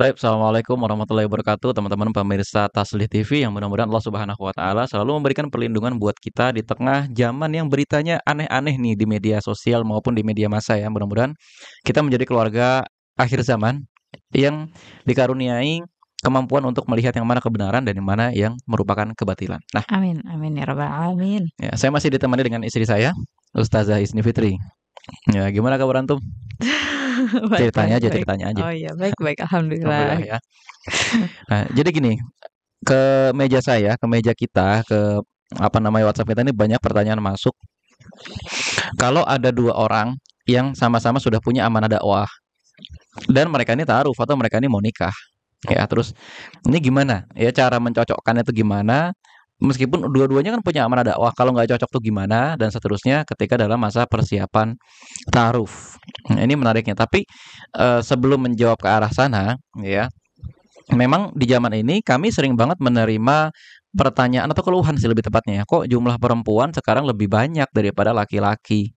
Baik, Assalamualaikum warahmatullahi wabarakatuh, teman-teman pemirsa Taslih TV yang mudah-mudahan Allah Subhanahu wa Ta'ala selalu memberikan perlindungan buat kita di tengah zaman yang beritanya aneh-aneh nih di media sosial maupun di media massa ya. Mudah-mudahan kita menjadi keluarga akhir zaman yang dikaruniai kemampuan untuk melihat yang mana kebenaran dan yang mana yang merupakan kebatilan. Nah, Amin, amin ya rabbal alamin. ya, saya masih ditemani dengan istri saya, Ustazah Isni Fitri. Ya, gimana kabar antum? Baik, Ceritanya baik, aja, baik. ceritanya aja. Oh iya, baik, baik. Alhamdulillah. Alhamdulillah ya. Nah, jadi gini, ke meja saya, ke meja kita, ke apa namanya WhatsApp kita ini banyak pertanyaan masuk. Kalau ada dua orang yang sama-sama sudah punya amanah dakwah dan mereka ini taruh atau mereka ini mau nikah, ya terus ini gimana? Ya cara mencocokkannya itu gimana? Meskipun dua-duanya kan punya amanah dakwah, kalau nggak cocok tuh gimana dan seterusnya ketika dalam masa persiapan taruf. Nah, ini menariknya. Tapi sebelum menjawab ke arah sana, ya memang di zaman ini kami sering banget menerima pertanyaan atau keluhan sih lebih tepatnya ya, kok jumlah perempuan sekarang lebih banyak daripada laki-laki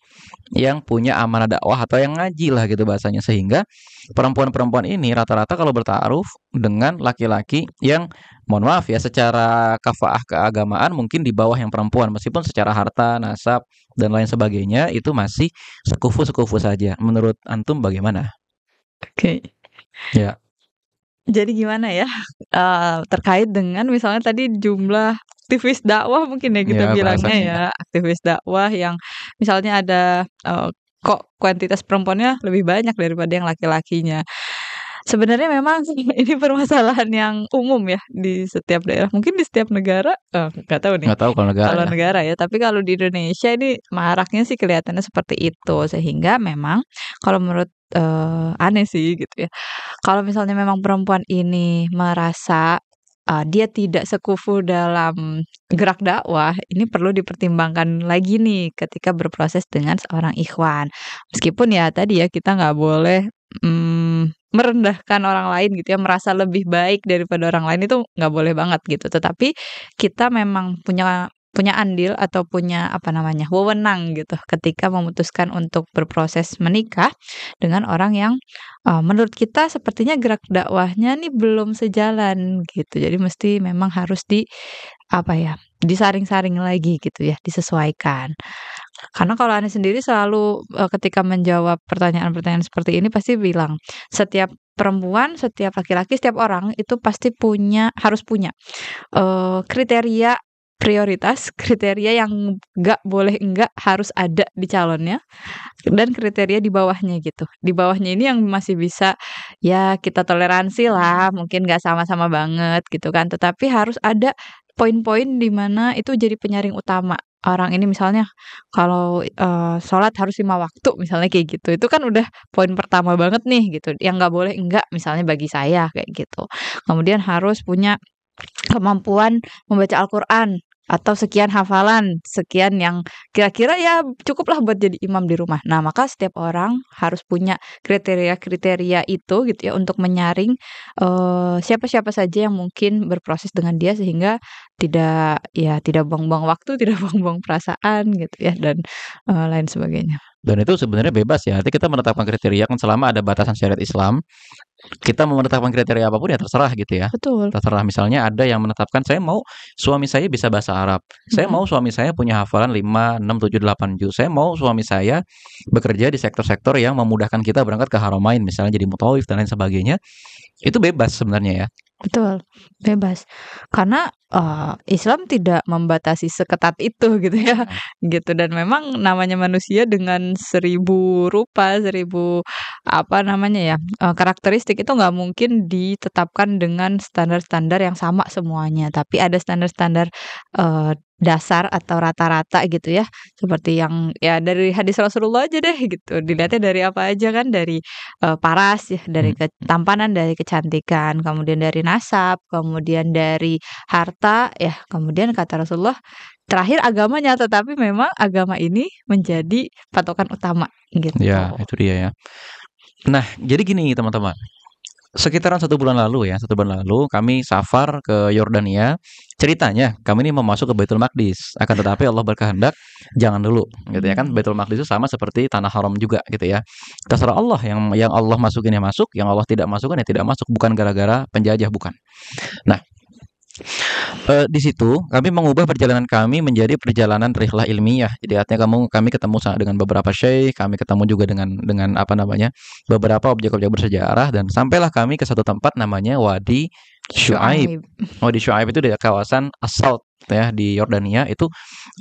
yang punya amanah dakwah atau yang ngaji lah gitu bahasanya, sehingga perempuan-perempuan ini rata-rata kalau bertaruh dengan laki-laki yang mohon maaf ya secara kafaah keagamaan mungkin di bawah yang perempuan, meskipun secara harta, nasab dan lain sebagainya itu masih sekufu-sekufu saja. Menurut antum bagaimana? Oke. Ya, Jadi gimana ya? Terkait dengan misalnya tadi jumlah aktivis dakwah mungkin ya kita ya bilangnya bahasanya ya, ya. aktivis dakwah yang misalnya ada, kok kuantitas perempuannya lebih banyak daripada yang laki-lakinya. Sebenarnya memang ini permasalahan yang umum ya di setiap daerah, mungkin di setiap negara, nggak tahu nih Nggak tahu kalau negara kalau ya. negara ya, tapi kalau di Indonesia ini maraknya sih kelihatannya seperti itu. Sehingga memang kalau menurut aneh sih gitu ya, kalau misalnya memang perempuan ini merasa, dia tidak sekufu dalam gerak dakwah, ini perlu dipertimbangkan lagi nih ketika berproses dengan seorang ikhwan. Meskipun ya tadi ya, kita nggak boleh, merendahkan orang lain gitu ya, merasa lebih baik daripada orang lain itu nggak boleh banget gitu. Tetapi kita memang punya punya andil atau punya apa namanya, wewenang gitu ketika memutuskan untuk berproses menikah dengan orang yang, menurut kita sepertinya gerak dakwahnya nih belum sejalan gitu. Jadi mesti memang harus apa ya, disaring-saring lagi gitu ya, disesuaikan. Karena kalau Anies sendiri selalu, ketika menjawab pertanyaan-pertanyaan seperti ini pasti bilang, setiap perempuan, setiap laki-laki, setiap orang itu pasti harus punya, kriteria prioritas, kriteria yang nggak boleh enggak, harus ada di calonnya, dan kriteria di bawahnya gitu. Di bawahnya ini yang masih bisa, ya kita toleransi lah, mungkin nggak sama-sama banget gitu kan, tetapi harus ada poin-poin di mana itu jadi penyaring utama. Orang ini misalnya kalau, sholat harus 5 waktu misalnya kayak gitu, itu kan udah poin pertama banget nih gitu, yang nggak boleh enggak misalnya bagi saya kayak gitu. Kemudian harus punya kemampuan membaca Al-Qur'an atau sekian hafalan, sekian yang kira-kira ya cukuplah buat jadi imam di rumah. Nah, maka setiap orang harus punya kriteria-kriteria itu gitu ya untuk menyaring, siapa-siapa saja yang mungkin berproses dengan dia sehingga tidak buang-buang waktu, tidak buang-buang perasaan gitu ya dan, lain sebagainya. Dan itu sebenarnya bebas ya. Artinya kita menetapkan kriteria kan selama ada batasan syariat Islam, kita mau menetapkan kriteria apapun ya terserah gitu ya. Betul, Terserah misalnya ada yang menetapkan saya mau suami saya bisa bahasa Arab. Saya mhm. mau suami saya punya hafalan 5, 6, 7, 8 juz. Saya mau suami saya bekerja di sektor-sektor yang memudahkan kita berangkat ke Haramain misalnya jadi mutawif dan lain sebagainya. Itu bebas sebenarnya ya. Betul, bebas. Karena, Islam tidak membatasi seketat itu gitu ya, Nah, gitu. Dan memang namanya manusia dengan 1000 rupa, 1000 apa namanya ya, karakteristik itu nggak mungkin ditetapkan dengan standar-standar yang sama semuanya. Tapi ada standar-standar, dasar atau rata-rata gitu ya, seperti yang ya dari hadis Rasulullah aja deh gitu, dilihatnya dari apa aja kan, dari paras ya, dari hmm. ketampanan, dari kecantikan, kemudian dari nasab, kemudian dari harta, ya, kemudian kata Rasulullah, terakhir agamanya, tetapi memang agama ini menjadi patokan utama, gitu. Ya, itu dia ya. Nah, jadi gini teman-teman. sekitaran 1 bulan lalu ya, 1 bulan lalu kami safar ke Yordania. Ceritanya kami ini mau masuk ke Baitul Maqdis, akan tetapi Allah berkehendak jangan dulu, gitu ya kan. Baitul Maqdis itu sama seperti tanah haram juga, gitu ya. Terserah Allah, yang Allah masukin ya masuk, yang Allah tidak masukin ya tidak masuk, bukan gara-gara penjajah, bukan. Nah, di situ kami mengubah perjalanan kami menjadi perjalanan rihlah ilmiah. Jadi artinya kami ketemu dengan beberapa syekh, kami ketemu juga dengan apa namanya, beberapa objek-objek bersejarah, dan sampailah kami ke satu tempat namanya Wadi Syuaib. Syuaib. Wadi Syuaib itu di kawasan As-Saud ya, di Yordania. Itu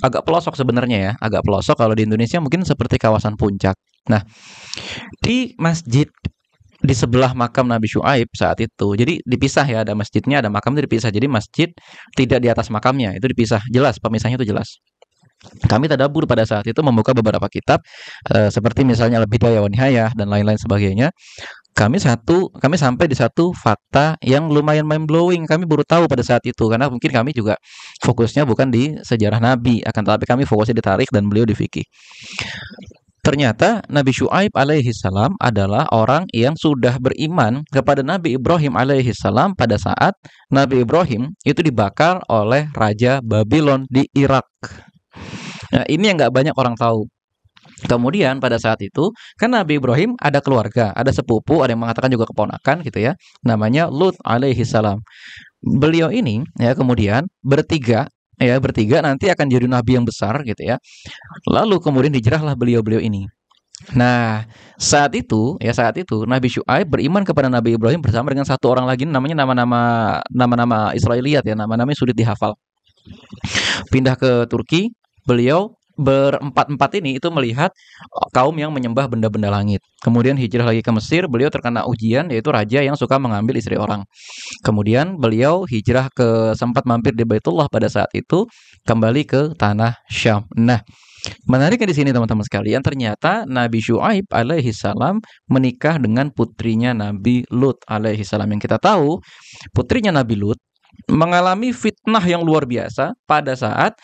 agak pelosok sebenarnya ya, agak pelosok. Kalau di Indonesia mungkin seperti kawasan puncak. Nah, di masjid di sebelah makam Nabi Syuaib saat itu. Jadi dipisah ya, ada masjidnya, ada makamnya dipisah. Jadi masjid tidak di atas makamnya, itu dipisah. Jelas, pemisahnya itu jelas. Kami tadabbur pada saat itu membuka beberapa kitab seperti misalnya Al-Bidayah wa Nihayah dan lain-lain sebagainya. Kami sampai di satu fakta yang lumayan mind blowing. Kami baru tahu pada saat itu karena mungkin kami juga fokusnya bukan di sejarah Nabi, akan tetapi kami fokusnya di tarikh dan beliau di fikih. Ternyata Nabi Syuaib alaihi salam adalah orang yang sudah beriman kepada Nabi Ibrahim alaihi salam pada saat Nabi Ibrahim itu dibakar oleh Raja Babylon di Irak. Nah, ini yang nggak banyak orang tahu. Kemudian pada saat itu kan Nabi Ibrahim ada keluarga, ada sepupu, ada yang mengatakan juga keponakan gitu ya, namanya Lut alaihi salam. Beliau ini ya kemudian bertiga nanti akan jadi nabi yang besar gitu ya. Lalu kemudian hijrahlah beliau-beliau ini. Nah, saat itu Nabi Syuaib beriman kepada Nabi Ibrahim bersama dengan satu orang lagi, namanya nama-nama Israiliyat ya, nama-namanya sulit dihafal. Pindah ke Turki, beliau berempat-empat ini itu melihat kaum yang menyembah benda-benda langit. Kemudian hijrah lagi ke Mesir, beliau terkena ujian yaitu raja yang suka mengambil istri orang. Kemudian beliau hijrah sempat mampir di Baitullah pada saat itu, kembali ke tanah Syam. Nah, menariknya di sini teman-teman sekalian, ternyata Nabi Syuaib alaihi salam menikah dengan putrinya Nabi Lut alaihi salam. Yang kita tahu, putrinya Nabi Lut mengalami fitnah yang luar biasa pada saat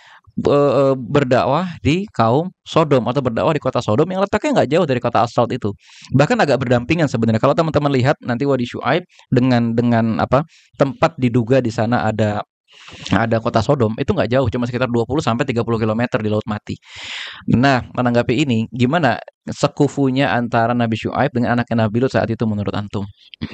berdakwah di kaum Sodom atau berdakwah di kota Sodom yang letaknya nggak jauh dari kota As-Saud itu. Bahkan agak berdampingan sebenarnya. Kalau teman-teman lihat nanti Wadi Syuaib dengan apa tempat diduga di sana ada kota Sodom itu nggak jauh, cuma sekitar 20 sampai 30 km di Laut Mati. Nah, menanggapi ini, gimana sekufunya antara Nabi Syuaib dengan anaknya Nabi Lut saat itu menurut antum?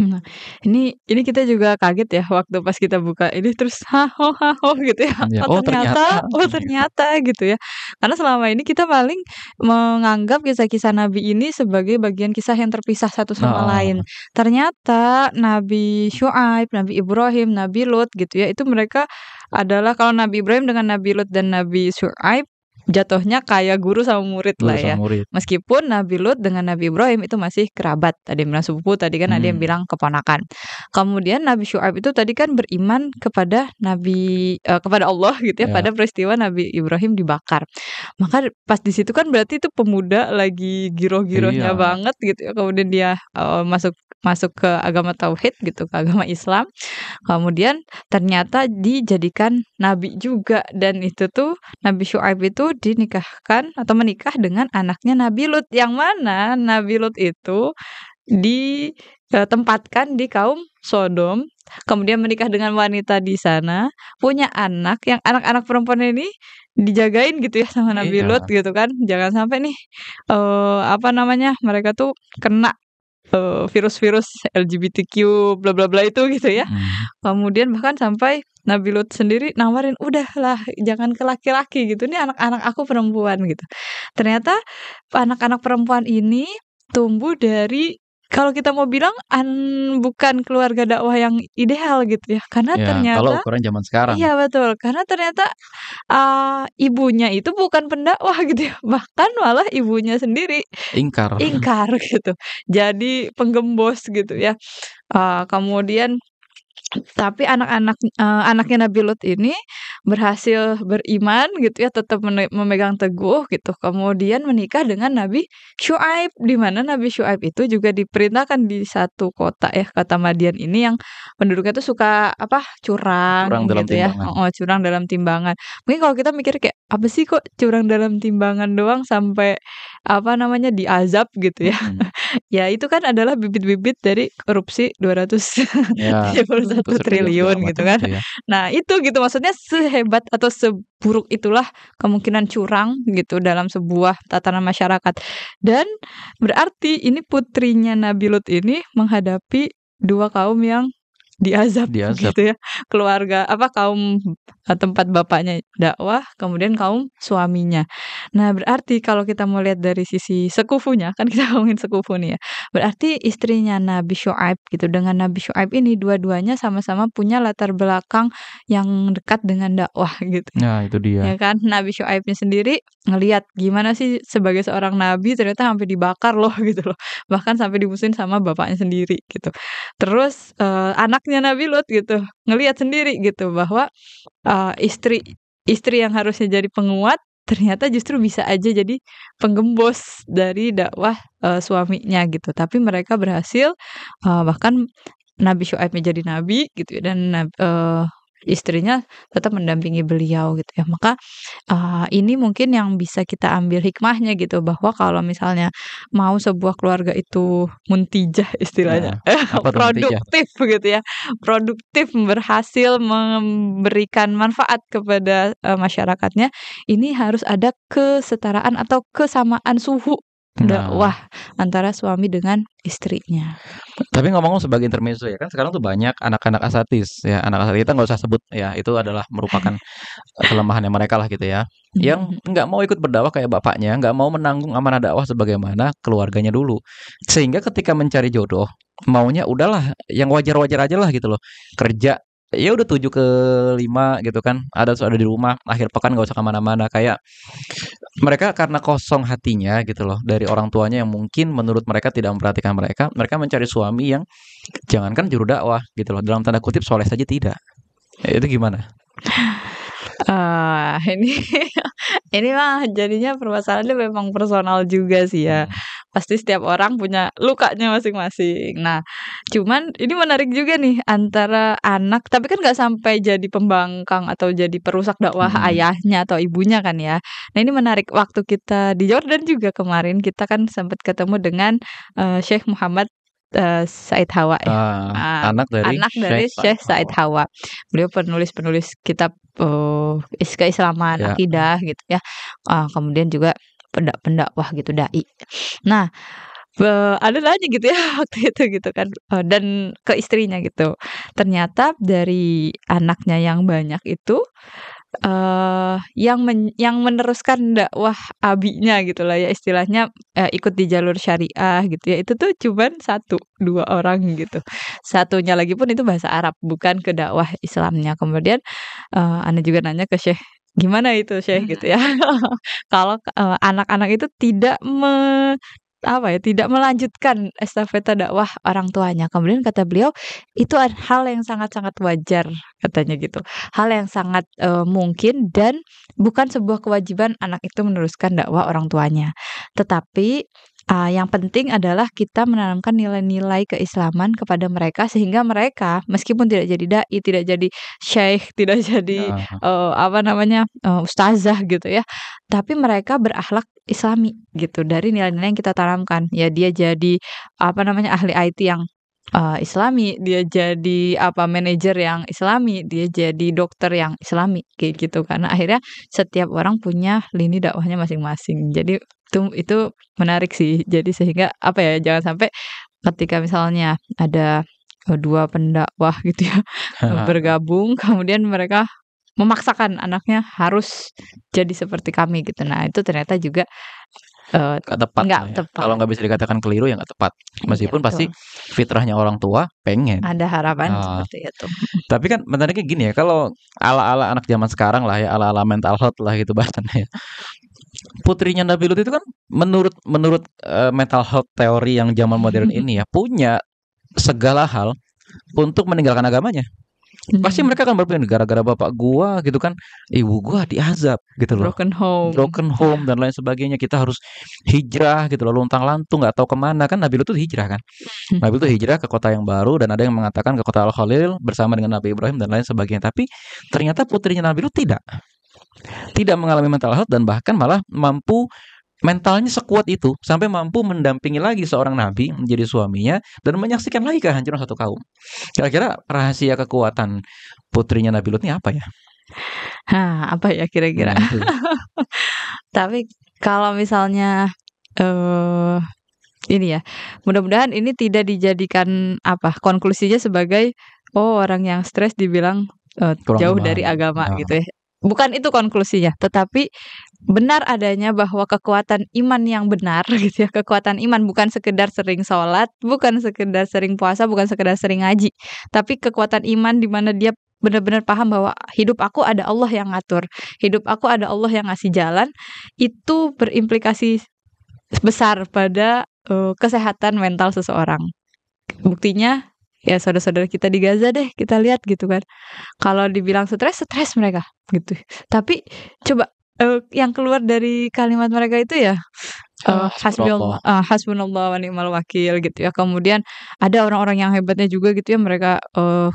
Nah, ini kita juga kaget ya waktu pas kita buka ini terus haho gitu ya. Ya, Oh ternyata ternyata, oh ternyata gitu ya. Karena selama ini kita paling menganggap kisah-kisah Nabi ini sebagai bagian kisah yang terpisah satu sama lain. Ternyata Nabi Syuaib, Nabi Ibrahim, Nabi Lut gitu ya, itu mereka adalah kalau Nabi Ibrahim dengan Nabi Lut dan Nabi Syuaib jatuhnya kayak guru sama murid lah ya. Meskipun Nabi Lut dengan Nabi Ibrahim itu masih kerabat. Tadi bilang sepupu, tadi kan ada yang bilang keponakan. Kemudian Nabi Syuaib itu tadi kan beriman kepada kepada Allah gitu ya, pada peristiwa Nabi Ibrahim dibakar. Maka pas di situ kan berarti itu pemuda lagi giroh-girohnya banget gitu ya. Kemudian dia masuk ke agama tauhid gitu, ke agama Islam. Kemudian ternyata dijadikan nabi juga, dan itu tuh Nabi Syuaib itu dinikahkan atau menikah dengan anaknya Nabi Lut, yang mana Nabi Lut itu ditempatkan di kaum Sodom, kemudian menikah dengan wanita di sana, punya anak yang anak-anak perempuan ini dijagain gitu ya sama Nabi Lut gitu kan, jangan sampai nih mereka tuh kena virus-virus LGBTQ bla bla bla itu gitu ya. Kemudian bahkan sampai Nabi Lut sendiri nawarin, udahlah jangan ke laki-laki gitu, ini anak-anak aku perempuan gitu. Ternyata anak-anak perempuan ini tumbuh dari, kalau kita mau bilang bukan keluarga dakwah yang ideal gitu ya, karena ternyata kalau ukuran zaman sekarang. Iya betul, karena ternyata ibunya itu bukan pendakwah gitu ya, bahkan malah ibunya sendiri ingkar gitu, jadi penggembos gitu ya. Kemudian tapi anaknya Nabi Lut ini berhasil beriman gitu ya, tetap memegang teguh gitu. Kemudian menikah dengan Nabi Syuaib, di mana Nabi Syuaib itu juga diperintahkan di satu kota ya, kota Madian ini yang penduduknya tuh suka curang gitu ya. Curang dalam timbangan. Mungkin kalau kita mikir kayak apa sih kok curang dalam timbangan doang sampai apa namanya, diazab gitu ya. Mhm. Ya itu kan adalah bibit-bibit dari korupsi Ya, 271 triliun triliun segala gitu macam kan. itu ya. Nah itu gitu maksudnya sehebat atau seburuk itulah kemungkinan curang gitu dalam sebuah tatanan masyarakat. Dan berarti ini putrinya Nabi Lut ini menghadapi 2 kaum yang diazab Diazab. gitu ya. Keluarga apa, kaum tempat bapaknya dakwah, kemudian kaum suaminya. Nah, berarti kalau kita mau lihat dari sisi sekufunya, kan kita ngomongin sekufu nih ya. Berarti istrinya Nabi Syuaib gitu, dengan Nabi Syuaib ini dua-duanya sama-sama punya latar belakang yang dekat dengan dakwah gitu ya. Nah, itu dia. Ya kan, Nabi Syuaibnya sendiri ngelihat gimana sih sebagai seorang nabi ternyata sampai dibakar loh gitu loh. Bahkan sampai dimusuhin sama bapaknya sendiri gitu. Terus, anaknya Nabi Lut gitu, ngelihat sendiri gitu bahwa, istri istri yang harusnya jadi penguat, ternyata justru bisa aja jadi penggembos dari dakwah, suaminya gitu. Tapi mereka berhasil, bahkan Nabi Syuaibnya jadi nabi gitu ya dan istrinya tetap mendampingi beliau gitu ya. Maka, ini mungkin yang bisa kita ambil hikmahnya gitu, bahwa kalau misalnya mau sebuah keluarga itu muntijah istilahnya, Heeh. Apa tuh natijah? produktif gitu ya, produktif berhasil memberikan manfaat kepada, masyarakatnya, ini harus ada kesetaraan atau kesamaan suhu Nah, dakwah antara suami dengan istrinya. tapi ngomong sebagai intermezzo ya, kan sekarang tuh banyak anak-anak asatis ya, anak asatis kita nggak usah sebut ya, itu adalah merupakan kelemahannya mereka lah gitu ya. Yang Mhm. nggak mau ikut berdakwah kayak bapaknya, nggak mau menanggung amanah dakwah sebagaimana keluarganya dulu. Sehingga ketika mencari jodoh, maunya udahlah yang wajar-wajar aja lah gitu loh. Kerja ya udah 7 ke 5 gitu kan, ada di rumah, akhir pekan nggak usah kemana-mana. Kayak mereka karena kosong hatinya gitu loh dari orang tuanya yang mungkin menurut mereka tidak memperhatikan mereka, mereka mencari suami yang jangankan juru dakwah gitu loh, dalam tanda kutip soleh saja tidak. Ya, itu gimana? Ini ini mah jadinya permasalahannya memang personal juga sih ya. Hmm. Pasti setiap orang punya lukanya masing-masing. Nah, cuman ini menarik juga nih antara anak tapi kan nggak sampai jadi pembangkang atau jadi perusak dakwah Mm-mm. ayahnya atau ibunya kan ya. Nah, ini menarik waktu kita di Jordan juga kemarin kita kan sempat ketemu dengan, Syekh Muhammad, Said Hawa ya. Anak dari Anak Syekh dari Said Syekh Said Hawa. Hawa. Beliau penulis-penulis kitab, keislaman, Ya, akidah gitu ya, kemudian juga pendakwah gitu, dai. Nah, ada nanya gitu ya waktu itu gitu kan, dan ke istrinya gitu. Ternyata dari anaknya yang banyak itu, yang meneruskan dakwah abinya gitulah ya istilahnya, ikut di jalur syariah gitu ya, itu tuh cuman 1, 2 orang gitu. Satunya lagi pun itu bahasa Arab, bukan ke dakwah Islamnya. Kemudian, ana juga nanya ke Syekh, "Gimana itu Syekh?" Gitu ya. Kalau, anak-anak itu apa ya, tidak melanjutkan estafeta dakwah orang tuanya. Kemudian kata beliau, "Itu hal yang sangat-sangat wajar," katanya gitu. Hal yang sangat, mungkin dan bukan sebuah kewajiban anak itu meneruskan dakwah orang tuanya. Tetapi, yang penting adalah kita menanamkan nilai-nilai keislaman kepada mereka sehingga mereka meskipun tidak jadi dai, tidak jadi syekh, tidak jadi, nah, apa namanya, ustazah gitu ya, tapi mereka berakhlak Islami gitu dari nilai-nilai yang kita tanamkan. Ya dia jadi, apa namanya, ahli IT yang, Islami, dia jadi, apa, manajer yang Islami, dia jadi dokter yang Islami, kayak gitu. Karena akhirnya setiap orang punya lini dakwahnya masing-masing. Jadi itu menarik sih. Jadi sehingga, apa ya, jangan sampai ketika misalnya ada, 2 pendakwah gitu ya, bergabung kemudian mereka memaksakan anaknya harus jadi seperti kami gitu. Nah, itu ternyata juga, nggak tepat nggak lah ya. Kalau tepat. nggak bisa dikatakan keliru ya nggak tepat. Iya Meskipun betul, pasti fitrahnya orang tua pengen. ada harapan Ah, seperti itu. tapi kan menariknya gini ya, kalau ala-ala anak zaman sekarang lah ya, ala-ala mental health lah gitu bahasanya ya. Putrinya Nabi Lut itu kan menurut menurut mental health teori yang zaman modern ini ya punya segala hal untuk meninggalkan agamanya. Pasti Mhm, mereka akan berpikir gara-gara bapak gua gitu kan, ibu gua diazab gitu loh. broken home. Broken home dan lain sebagainya. Kita harus hijrah gitu loh, luntang-lantung nggak tahu kemana kan Nabi Lut tuh hijrah kan. Nabi Lut tuh hijrah ke kota yang baru dan ada yang mengatakan ke kota Al-Khalil bersama dengan Nabi Ibrahim dan lain sebagainya. Tapi ternyata putrinya Nabi Lut tidak mengalami mental health dan bahkan malah mampu mentalnya sekuat itu sampai mampu mendampingi lagi seorang nabi menjadi suaminya dan menyaksikan lagi kehancuran satu kaum. Kira-kira rahasia kekuatan putrinya Nabi Lut ini apa ya? Apa ya kira-kira? Nah, itu. Tapi kalau misalnya eh ini ya, mudah-mudahan ini tidak dijadikan konklusinya sebagai orang yang stres dibilang Kurang jauh iman. dari agama Nah, gitu ya. Bukan itu konklusinya, tetapi benar adanya bahwa kekuatan iman yang benar gitu ya, kekuatan iman bukan sekedar sering sholat, bukan sekedar sering puasa, bukan sekedar sering ngaji, tapi kekuatan iman di mana dia benar-benar paham bahwa hidup aku ada Allah yang ngatur, hidup aku ada Allah yang ngasih jalan, itu berimplikasi besar pada kesehatan mental seseorang. Buktinya ya saudara-saudara kita di Gaza deh kita lihat gitu kan. Kalau dibilang stres, stres mereka gitu. Tapi coba yang keluar dari kalimat mereka itu ya subhanallah. hasbunallah wa ni'mal wakil gitu ya. Kemudian ada orang-orang yang hebatnya juga gitu ya, mereka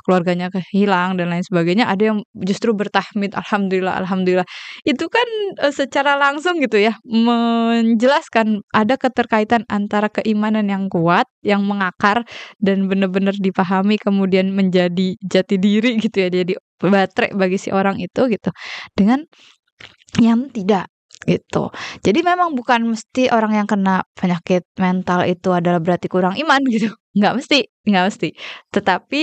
keluarganya hilang dan lain sebagainya. Ada yang justru bertahmid alhamdulillah alhamdulillah. Itu kan secara langsung gitu ya menjelaskan ada keterkaitan antara keimanan yang kuat, yang mengakar dan benar-benar dipahami kemudian menjadi jati diri gitu ya, jadi baterai bagi si orang itu gitu. Dengan yang tidak gitu. Jadi memang bukan mesti orang yang kena penyakit mental itu adalah berarti kurang iman gitu. Nggak mesti, nggak mesti. Tetapi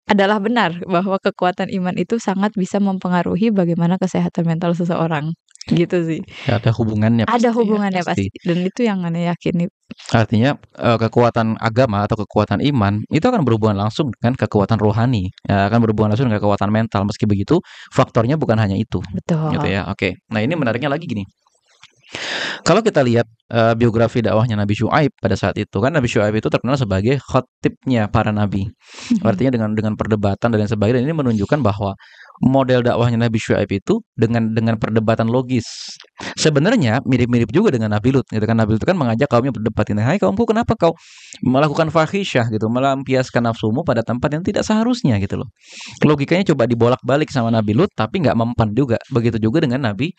adalah benar bahwa kekuatan iman itu sangat bisa mempengaruhi bagaimana kesehatan mental seseorang. Gitu sih. Ya, ada hubungannya Ada pasti ya, hubungannya pasti. pasti. Dan itu yang Anda yakini. Artinya kekuatan agama atau kekuatan iman itu akan berhubungan langsung dengan kekuatan rohani, ya, akan berhubungan langsung dengan kekuatan mental. Meski begitu, faktornya bukan hanya itu, gitu Betul. ya. Oke. Nah, ini menariknya lagi gini. Kalau kita lihat biografi dakwahnya Nabi Syuaib pada saat itu, kan Nabi Syuaib itu terkenal sebagai khatibnya para nabi. Artinya dengan perdebatan dan lain sebagainya, dan ini menunjukkan bahwa model dakwahnya Nabi Syuaib itu dengan perdebatan logis. Sebenarnya mirip-mirip juga dengan Nabi Lut gitu kan. Nabi Lut kan mengajak kaumnya berdebat ini, "Hai kaumku, kenapa kau melakukan fahisyah gitu, melampiaskan nafsumu pada tempat yang tidak seharusnya?" gitu loh. Logikanya coba dibolak-balik sama Nabi Lut tapi nggak mempan juga. Begitu juga dengan Nabi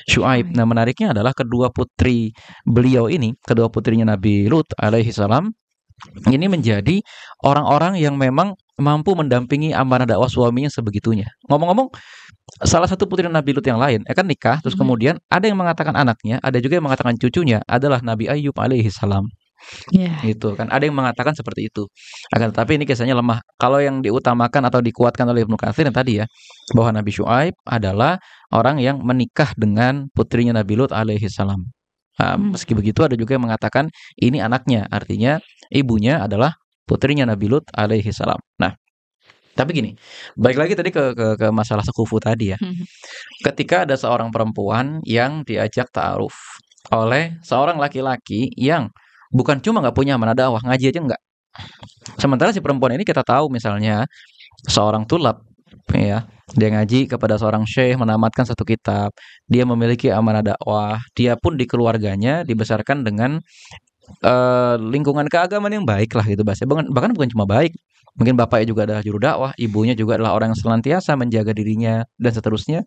Syuaib. Nah, menariknya adalah kedua putri beliau ini, kedua putrinya Nabi Lut alaihi salam, ini menjadi orang-orang yang memang mampu mendampingi amanah dakwah suaminya sebegitunya. Ngomong-ngomong, salah satu putri Nabi Lut yang lain kan nikah, terus kemudian ada yang mengatakan anaknya, ada juga yang mengatakan cucunya adalah Nabi Ayub alaihi salam. Iya. Gitu kan. Ada yang mengatakan seperti itu. Akan tetapi ini kisahnya lemah. Kalau yang diutamakan atau dikuatkan oleh Ibnu Katsir yang tadi ya, bahwa Nabi Syuaib adalah orang yang menikah dengan putrinya Nabi Lut alaihi salam. Meski begitu ada juga yang mengatakan ini anaknya, artinya ibunya adalah putrinya Nabi Lut alaihi salam. Nah, tapi gini, balik lagi tadi ke masalah sekufu tadi ya. Ketika ada seorang perempuan yang diajak ta'aruf oleh seorang laki-laki yang bukan cuma nggak punya amanah dakwah, ngaji aja nggak. Sementara si perempuan ini kita tahu misalnya seorang tulab, ya, dia ngaji kepada seorang syekh, menamatkan satu kitab, dia memiliki amanah dakwah, dia pun di keluarganya dibesarkan dengan lingkungan keagamaan yang baik lah gitu bahasa. Bahkan bukan cuma baik, mungkin bapaknya juga adalah juru dakwah, ibunya juga adalah orang yang senantiasa menjaga dirinya dan seterusnya.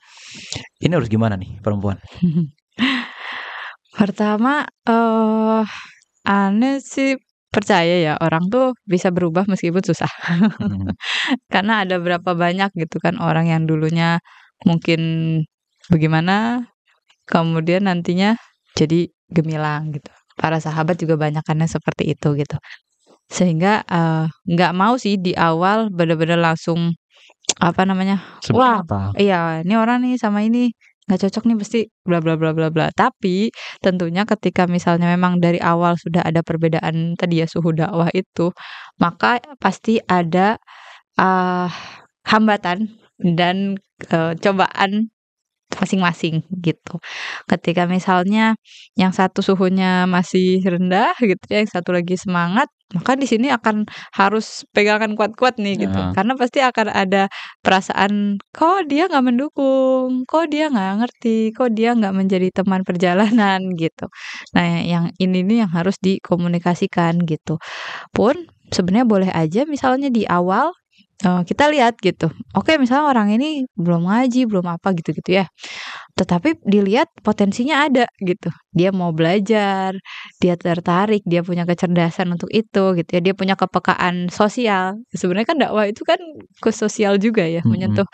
Ini harus gimana nih perempuan? Pertama, aneh sih percaya ya orang tuh bisa berubah meskipun susah. Karena ada berapa banyak gitu kan orang yang dulunya mungkin bagaimana, kemudian nantinya jadi gemilang gitu. Para sahabat juga banyakannya seperti itu gitu. Sehingga nggak mau sih di awal bener-bener langsung wah iya ini orang nih sama ini nggak cocok nih pasti bla bla bla bla bla. Tapi tentunya ketika misalnya memang dari awal sudah ada perbedaan tadi ya suhu dakwah itu, maka pasti ada hambatan dan cobaan masing-masing gitu. Ketika misalnya yang satu suhunya masih rendah gitu ya, yang satu lagi semangat, maka di sini akan harus pegangan kuat-kuat nih gitu. Karena pasti akan ada perasaan, kok dia nggak mendukung, kok dia nggak ngerti, kok dia nggak menjadi teman perjalanan gitu. Nah, yang ini nih yang harus dikomunikasikan gitu. Pun sebenarnya boleh aja misalnya di awal kita lihat gitu. Oke, misalnya orang ini belum ngaji, belum apa gitu-gitu ya. Tetapi dilihat potensinya ada gitu. Dia mau belajar, dia tertarik, dia punya kecerdasan untuk itu gitu ya. Dia punya kepekaan sosial. Sebenarnya kan dakwah itu kan ke sosial juga ya, Mhm. menyentuh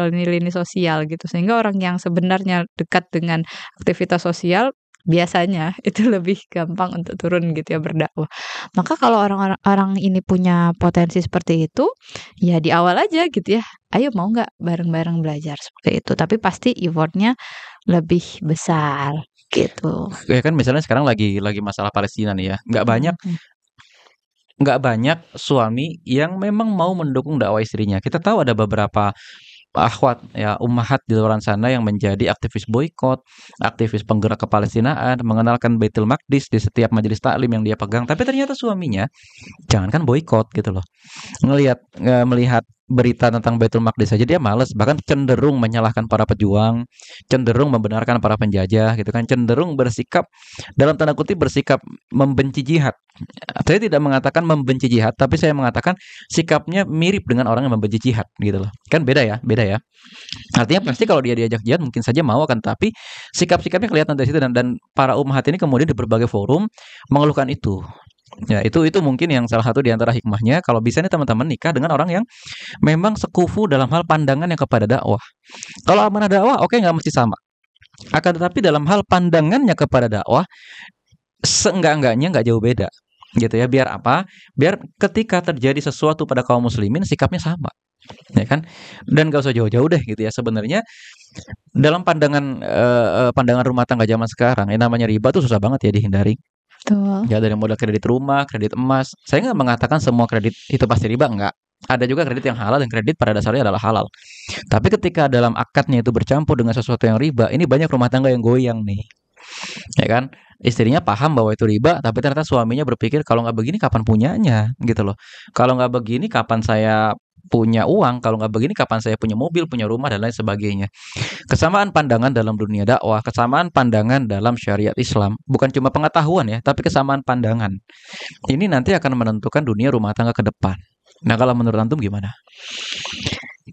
lini-lini sosial gitu. Sehingga orang yang sebenarnya dekat dengan aktivitas sosial biasanya itu lebih gampang untuk turun gitu ya berdakwah. Maka kalau orang ini punya potensi seperti itu, ya di awal aja gitu ya. Ayo mau nggak bareng-bareng belajar seperti itu. Tapi pasti effortnya lebih besar gitu. Ya kan misalnya sekarang lagi masalah Palestina nih ya, Mhm, mhm. nggak banyak suami yang memang mau mendukung dakwah istrinya. Kita tahu ada beberapa akhwat ya ummahat di luar sana yang menjadi aktivis boykot, aktivis penggerak kepalestinaan, mengenalkan Baitul Maqdis di setiap majelis taklim yang dia pegang. Tapi ternyata suaminya jangankan boykot gitu loh. Melihat berita tentang Baitul Maqdis saja dia males, bahkan cenderung menyalahkan para pejuang, cenderung membenarkan para penjajah gitu kan, cenderung bersikap dalam tanda kutip bersikap membenci jihad. Saya tidak mengatakan membenci jihad, tapi saya mengatakan sikapnya mirip dengan orang yang membenci jihad gitu loh. Kan beda ya, beda ya. Artinya pasti kalau dia diajak jihad mungkin saja mau akan tapi sikap-sikapnya kelihatan dari situ dan para umat ini kemudian di berbagai forum mengeluhkan itu. Ya, itu mungkin yang salah satu di antara hikmahnya kalau bisa nih teman-teman nikah dengan orang yang memang sekufu dalam hal pandangan yang kepada dakwah. Kalau amanah dakwah oke nggak mesti sama. Akan tetapi dalam hal pandangannya kepada dakwah seenggak-enggaknya nggak jauh beda gitu ya. Biar apa? Biar ketika terjadi sesuatu pada kaum muslimin sikapnya sama. Ya kan? Dan gak usah jauh-jauh deh gitu ya. Sebenarnya dalam pandangan rumah tangga zaman sekarang yang namanya riba tuh susah banget ya dihindari. Betul. Ya dari modal kredit rumah, kredit emas. Saya nggak mengatakan semua kredit itu pasti riba, enggak. Ada juga kredit yang halal dan kredit pada dasarnya adalah halal. Tapi ketika dalam akadnya itu bercampur dengan sesuatu yang riba, ini banyak rumah tangga yang goyang nih. Ya kan? Istrinya paham bahwa itu riba, tapi ternyata suaminya berpikir kalau nggak begini kapan punyanya gitu loh. Kalau nggak begini kapan saya punya uang, kalau nggak begini kapan saya punya mobil, punya rumah dan lain sebagainya. Kesamaan pandangan dalam dunia dakwah, kesamaan pandangan dalam syariat Islam, bukan cuma pengetahuan ya, tapi kesamaan pandangan. Ini nanti akan menentukan dunia rumah tangga ke depan. Nah, kalau menurut antum gimana?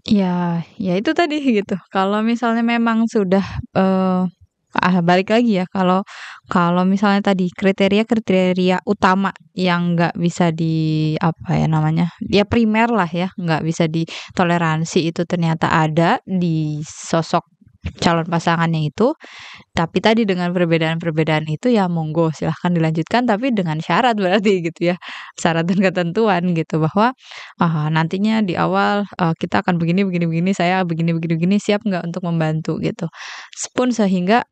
Ya itu tadi gitu. Kalau misalnya memang sudah balik lagi ya, kalau kalau misalnya tadi kriteria-kriteria utama yang nggak bisa apa ya namanya, ya primer lah ya, nggak bisa ditoleransi itu ternyata ada di sosok calon pasangannya itu, tapi tadi dengan perbedaan-perbedaan itu ya monggo silahkan dilanjutkan tapi dengan syarat berarti gitu ya. Syarat dan ketentuan gitu bahwa, nantinya di awal, kita akan begini begini begini, saya begini begini begini, siap nggak untuk membantu gitu. Sehingga,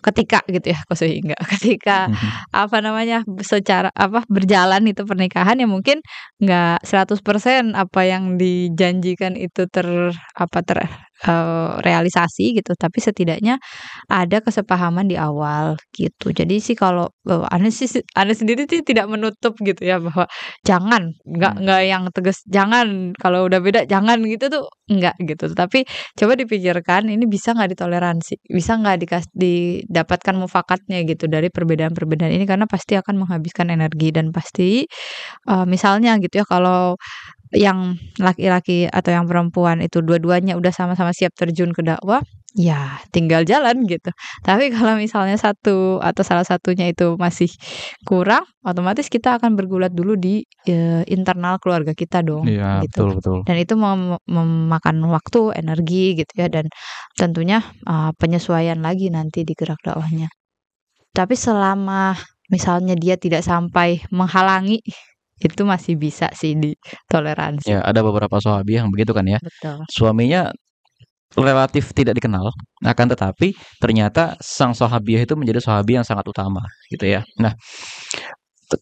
ketika gitu ya, kok sehingga, ketika apa namanya, secara apa, berjalan itu pernikahan ya mungkin nggak 100% apa yang dijanjikan itu realisasi gitu, tapi setidaknya ada kesepahaman di awal gitu. Jadi sih kalau, Ane sendiri sih tidak menutup gitu ya bahwa jangan, nggak yang tegas, jangan, kalau udah beda jangan gitu tuh enggak gitu. Tapi coba dipikirkan ini bisa nggak ditoleransi, bisa nggak didapatkan mufakatnya gitu dari perbedaan-perbedaan ini karena pasti akan menghabiskan energi dan pasti, misalnya gitu ya kalau yang laki-laki atau yang perempuan itu dua-duanya udah sama-sama siap terjun ke dakwah, ya tinggal jalan gitu. Tapi kalau misalnya satu atau salah satunya itu masih kurang, otomatis kita akan bergulat dulu di, internal keluarga kita dong, Iya, gitu. betul betul. Dan itu memakan waktu, energi gitu ya, dan tentunya, penyesuaian lagi nanti di gerak dakwahnya. Tapi selama misalnya dia tidak sampai menghalangi, itu masih bisa sih ditoleransi. Ya, ada beberapa sahabi yang begitu kan ya. Betul. Suaminya relatif tidak dikenal, akan tetapi ternyata sang sahabiah itu menjadi sahabi yang sangat utama gitu ya. Nah,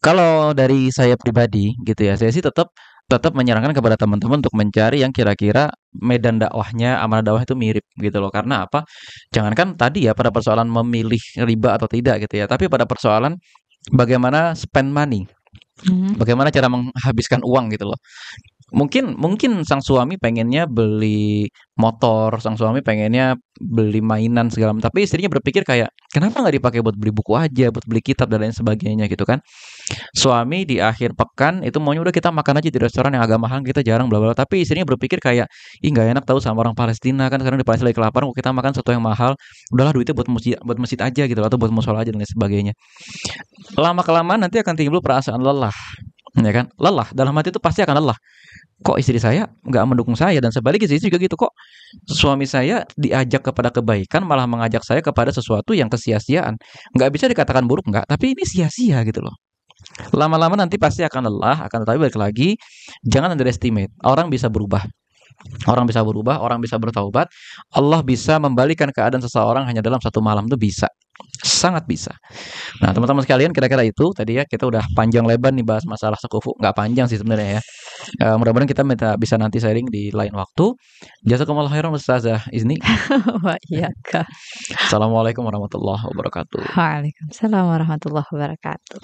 kalau dari saya pribadi gitu ya, saya sih tetap tetap menyarankan kepada teman-teman untuk mencari yang kira-kira medan dakwahnya, amanah dakwah itu mirip gitu loh. Karena apa? Jangankan tadi ya pada persoalan memilih riba atau tidak gitu ya, tapi pada persoalan bagaimana spend money, Mhm. bagaimana cara menghabiskan uang gitu loh. Mungkin mungkin sang suami pengennya beli motor, sang suami pengennya beli mainan segala macam, tapi istrinya berpikir kayak, "Kenapa nggak dipakai buat beli buku aja, buat beli kitab dan lain sebagainya," gitu kan. Suami di akhir pekan itu maunya udah kita makan aja di restoran yang agak mahal, kita jarang bla bla, tapi istrinya berpikir kayak, "Ih nggak enak tahu sama orang Palestina kan sekarang di Palestina lagi kelaparan, kok kita makan sesuatu yang mahal, udahlah duitnya buat masjid aja gitu atau buat mushola aja dan lain sebagainya." Lama kelamaan nanti akan timbul perasaan lelah, ya kan? Lelah dalam hati itu pasti akan lelah. Kok istri saya nggak mendukung saya dan sebaliknya istri juga gitu kok suami saya diajak kepada kebaikan malah mengajak saya kepada sesuatu yang kesia-siaan. Nggak bisa dikatakan buruk nggak, tapi ini sia-sia gitu loh. Lama-lama nanti pasti akan lelah, akan tetapi balik lagi jangan underestimate. Orang bisa bertaubat, Allah bisa membalikan keadaan seseorang hanya dalam satu malam itu bisa. Sangat bisa. Nah, teman-teman sekalian, kira-kira itu tadi ya kita udah panjang lebar nih bahas masalah sekufu. Nggak panjang sih sebenarnya ya. Mudah-mudahan kita bisa nanti sharing di lain waktu. Jazakumullah khairan Ustazah Izni. Wah, iya Kak. Assalamualaikum warahmatullahi wabarakatuh. Waalaikumsalam warahmatullahi wabarakatuh.